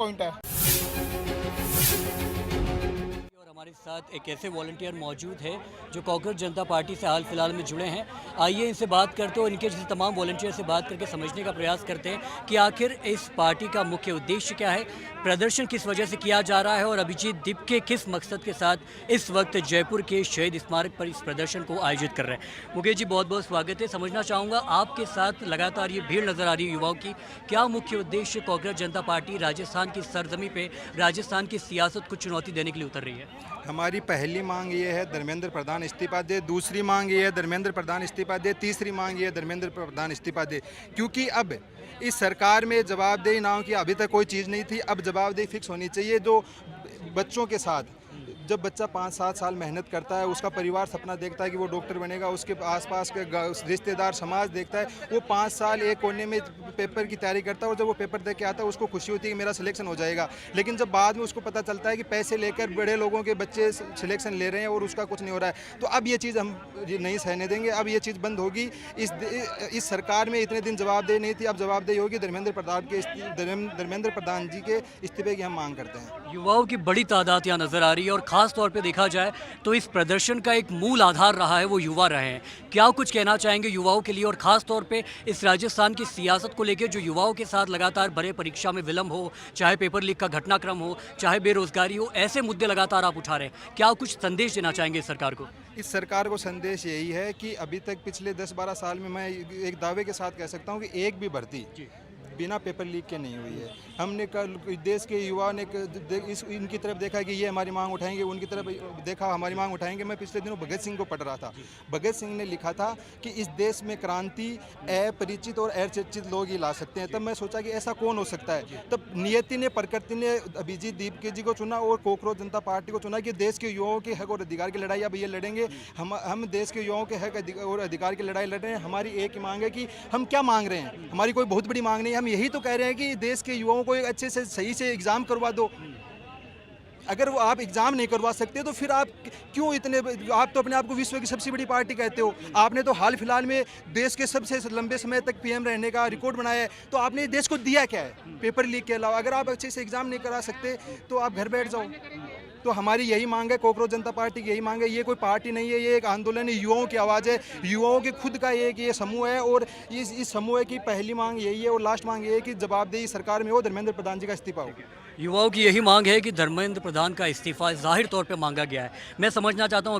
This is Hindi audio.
पॉइंट है। और हमारे साथ एक ऐसे वॉलंटियर मौजूद है जो कॉकरोच जनता पार्टी से हाल फिलहाल में जुड़े हैं। आइए इनसे बात करते हैं और इनके जैसे तमाम वॉलंटियर से बात करके समझने का प्रयास करते हैं कि आखिर इस पार्टी का मुख्य उद्देश्य क्या है, प्रदर्शन किस वजह से किया जा रहा है और अभिजीत दीपके किस मकसद के साथ इस वक्त जयपुर के शहीद स्मारक पर इस प्रदर्शन को आयोजित कर रहे हैं। मुकेश जी, बहुत बहुत स्वागत है। समझना चाहूँगा, आपके साथ लगातार ये भीड़ नजर आ रही है युवाओं की, क्या मुख्य उद्देश्य कॉकरोच जनता पार्टी राजस्थान की सरजमी पे राजस्थान की सियासत को चुनौती देने के लिए उतर रही है? हमारी पहली मांग ये है धर्मेंद्र प्रधान इस्तीफा दे, दूसरी मांग ये है धर्मेंद्र प्रधान इस्तीफा दे, तीसरी मांग ये है धर्मेंद्र प्रधान इस्तीफा दे। क्योंकि अब इस सरकार में जवाबदेही ना हो कि अभी तक कोई चीज़ नहीं थी, अब जवाबदेही फिक्स होनी चाहिए। जो बच्चों के साथ जब बच्चा 5-7 साल मेहनत करता है, उसका परिवार सपना देखता है कि वो डॉक्टर बनेगा, उसके आसपास के रिश्तेदार समाज देखता है, वो 5 साल एक कोने में पेपर की तैयारी करता है और जब वो पेपर दे के आता है उसको खुशी होती है कि मेरा सिलेक्शन हो जाएगा। लेकिन जब बाद में उसको पता चलता है कि पैसे लेकर बड़े लोगों के बच्चे सिलेक्शन ले रहे हैं और उसका कुछ नहीं हो रहा है, तो अब ये चीज़ हम नहीं सहने देंगे। अब ये चीज़ बंद होगी। इस सरकार में इतने दिन जवाबदेही नहीं थी, अब जवाबदेही होगी। धर्मेंद्र प्रधान जी के इस्तीफे की हम मांग करते हैं। युवाओं की बड़ी तादाद यहाँ नजर आ रही है और खास तौर पे देखा जाए तो इस प्रदर्शन का एक मूल आधार रहा है वो युवा रहे हैं। क्या कुछ कहना चाहेंगे युवाओं के लिए और खास तौर पे इस राजस्थान की सियासत को लेकर जो युवाओं के साथ लगातार बड़े परीक्षा में विलम्ब हो, चाहे पेपर लीक का घटनाक्रम हो, चाहे बेरोजगारी हो, ऐसे मुद्दे लगातार आप उठा रहे हैं, क्या कुछ संदेश देना चाहेंगे इस सरकार को? इस सरकार को संदेश यही है कि अभी तक पिछले 10-12 साल में मैं एक दावे के साथ कह सकता हूँ कि एक भी भर्ती बिना पेपर लीक के नहीं हुई है। हमने कल देश के युवा ने इनकी तरफ देखा कि ये हमारी मांग उठाएंगे, उनकी तरफ देखा हमारी मांग उठाएंगे। मैं पिछले दिनों भगत सिंह को पढ़ रहा था। भगत सिंह ने लिखा था कि इस देश में क्रांति अपरिचित और अचर्चित लोग ही ला सकते हैं। तब मैं सोचा कि ऐसा कौन हो सकता है। तब नियति ने, प्रकृति ने अभिजीत दीपके जी को चुना और कॉकरोच जनता पार्टी को चुना कि देश के युवाओं के हक और अधिकार की लड़ाई अब ये लड़ेंगे। हम देश के युवाओं के हक और अधिकार की लड़ाई लड़ रहे हैं। हमारी एक ही मांग है कि हम क्या मांग रहे हैं। हमारी कोई बहुत बड़ी मांग नहीं है, हम यही तो कह रहे हैं कि देश के युवाओं को एक अच्छे से सही से एग्ज़ाम करवा दो। अगर वो आप एग्ज़ाम नहीं करवा सकते तो फिर आप क्यों इतने, आप तो अपने आप को विश्व की सबसे बड़ी पार्टी कहते हो। आपने तो हाल फिलहाल में देश के सबसे लंबे समय तक पीएम रहने का रिकॉर्ड बनाया है, तो आपने देश को दिया क्या है पेपर लीक के अलावा? अगर आप अच्छे से एग्ज़ाम नहीं करा सकते तो आप घर बैठ जाओ। तो हमारी यही मांग है, कॉकरोच जनता पार्टी की यही मांग है। ये कोई पार्टी नहीं है, ये एक आंदोलन है, युवाओं की आवाज़ है, युवाओं के खुद का ये समूह है। और इस समूह की पहली मांग यही है और लास्ट मांग ये है कि जवाबदेही सरकार में हो, धर्मेंद्र प्रधान जी का इस्तीफा हो। युवाओं की यही मांग है कि धर्मेंद्र प्रधान का इस्तीफा जाहिर तौर पे मांगा गया है। मैं समझना चाहता हूँ अभी